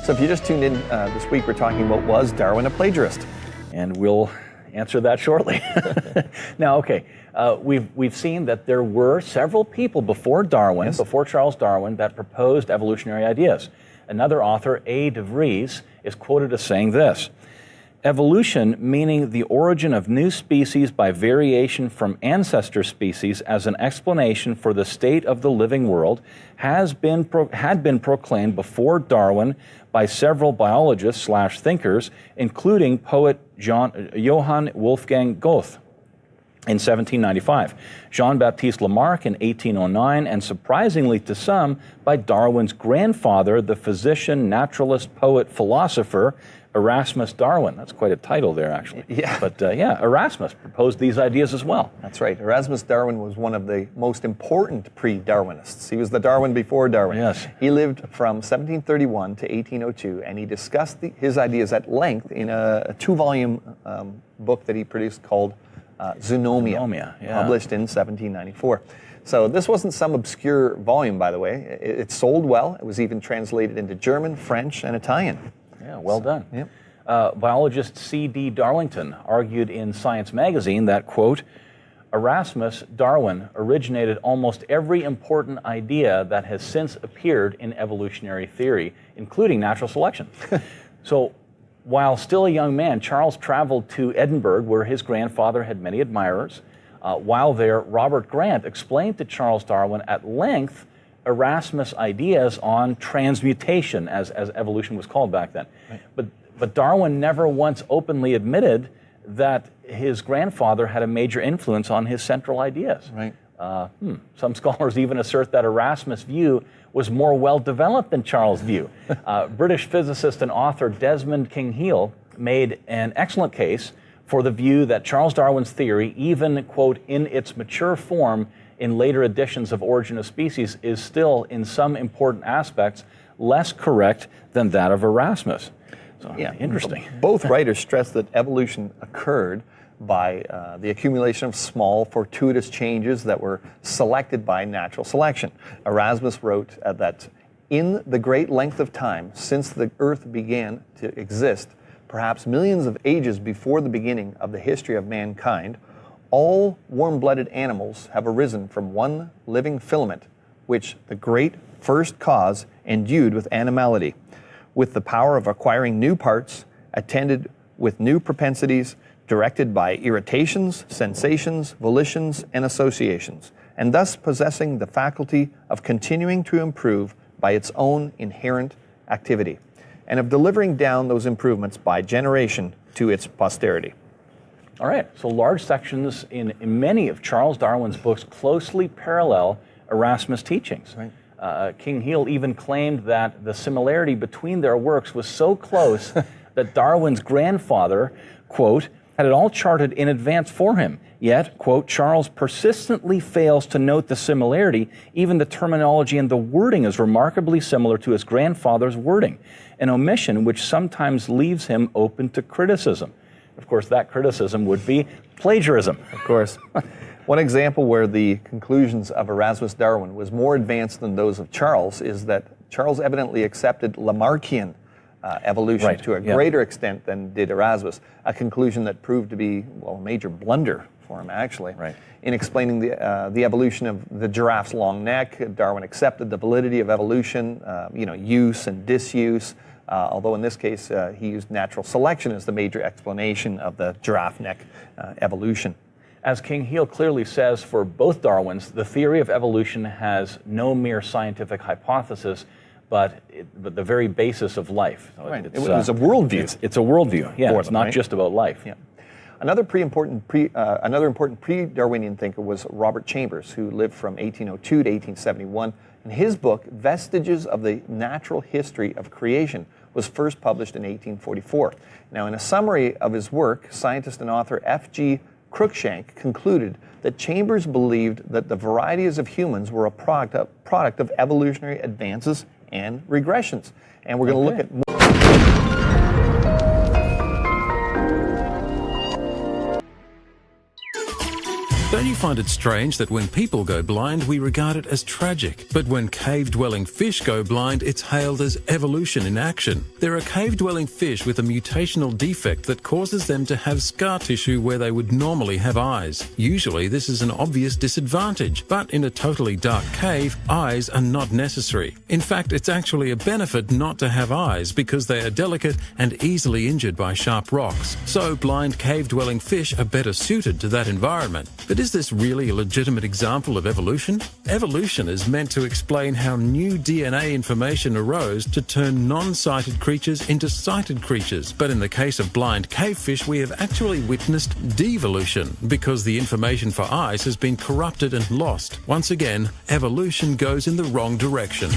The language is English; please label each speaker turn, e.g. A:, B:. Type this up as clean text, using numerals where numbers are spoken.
A: So if you just tuned in this week, we're talking about, was Darwin a plagiarist?
B: And we'll answer that shortly. Now, okay, we've seen that there were several people before Darwin, before Charles Darwin, that proposed evolutionary ideas. Another author, A. de Vries, is quoted as saying this: evolution, meaning the origin of new species by variation from ancestor species as an explanation for the state of the living world, had been proclaimed before Darwin by several biologists / thinkers, including poet Johann Wolfgang Goethe in 1795, Jean-Baptiste Lamarck in 1809, and surprisingly to some, by Darwin's grandfather, the physician, naturalist, poet, philosopher, Erasmus Darwin. That's quite a title there, actually.
A: Yeah.
B: But Erasmus proposed these ideas as well.
A: That's right. Erasmus Darwin was one of the most important pre-Darwinists. He was the Darwin before Darwin.
B: Yes.
A: He lived from 1731 to 1802, and he discussed his ideas at length in a 2-volume book that he produced called Zoonomia, published in 1794. So this wasn't some obscure volume, by the way. It sold well. It was even translated into German, French, and Italian.
B: Yeah, well done.
A: Yep.
B: Biologist C.D. Darlington argued in Science magazine that, quote, Erasmus Darwin originated almost every important idea that has since appeared in evolutionary theory, including natural selection. So, while still a young man, Charles traveled to Edinburgh, where his grandfather had many admirers. While there, Robert Grant explained to Charles Darwin at length Erasmus' ideas on transmutation, as evolution was called back then. Right. But Darwin never once openly admitted that his grandfather had a major influence on his central ideas.
A: Right.
B: Some scholars even assert that Erasmus' view was more well-developed than Charles' view. British physicist and author Desmond King-Heal made an excellent case for the view that Charles Darwin's theory, even, quote, in its mature form in later editions of Origin of Species, is still, in some important aspects, less correct than that of Erasmus. So, interesting.
A: Both writers stress that evolution occurred by the accumulation of small, fortuitous changes that were selected by natural selection. Erasmus wrote that in the great length of time since the Earth began to exist, perhaps millions of ages before the beginning of the history of mankind, all warm-blooded animals have arisen from one living filament, which the great first cause endued with animality, with the power of acquiring new parts, attended with new propensities, directed by irritations, sensations, volitions, and associations, and thus possessing the faculty of continuing to improve by its own inherent activity, and of delivering down those improvements by generation to its posterity.
B: All right, so large sections in many of Charles Darwin's books closely parallel Erasmus' teachings. Right. King-Heal even claimed that the similarity between their works was so close that Darwin's grandfather, quote, had it all charted in advance for him. Yet, quote, Charles persistently fails to note the similarity. Even the terminology and the wording is remarkably similar to his grandfather's wording, an omission which sometimes leaves him open to criticism. Of course, that criticism would be plagiarism.
A: Of course. One example where the conclusions of Erasmus Darwin was more advanced than those of Charles is that Charles evidently accepted Lamarckian evolution to a greater extent than did Erasmus, a conclusion that proved to be, well, a major blunder for him, actually.
B: Right.
A: In explaining the evolution of the giraffe's long neck, Darwin accepted the validity of evolution, use and disuse, although in this case he used natural selection as the major explanation of the giraffe neck evolution.
B: As King-Heal clearly says, for both Darwins, the theory of evolution has no mere scientific hypothesis, but the very basis of life. So
A: right. It was a worldview.
B: It's a worldview. Yeah, it's not just about life.
A: Yeah. Another important pre-Darwinian thinker was Robert Chambers, who lived from 1802 to 1871. And his book, Vestiges of the Natural History of Creation, was first published in 1844. Now, in a summary of his work, scientist and author F.G. Cruikshank concluded that Chambers believed that the varieties of humans were a product of evolutionary advances and regressions. And we're going to look at more.
C: find it strange that when people go blind, we regard it as tragic. But when cave-dwelling fish go blind, it's hailed as evolution in action. There are cave-dwelling fish with a mutational defect that causes them to have scar tissue where they would normally have eyes. Usually, this is an obvious disadvantage, but in a totally dark cave, eyes are not necessary. In fact, it's actually a benefit not to have eyes because they are delicate and easily injured by sharp rocks. So blind cave-dwelling fish are better suited to that environment. But is this really a legitimate example of evolution? Evolution is meant to explain how new DNA information arose to turn non-sighted creatures into sighted creatures. But in the case of blind cavefish, we have actually witnessed devolution because the information for eyes has been corrupted and lost. Once again, evolution goes in the wrong direction.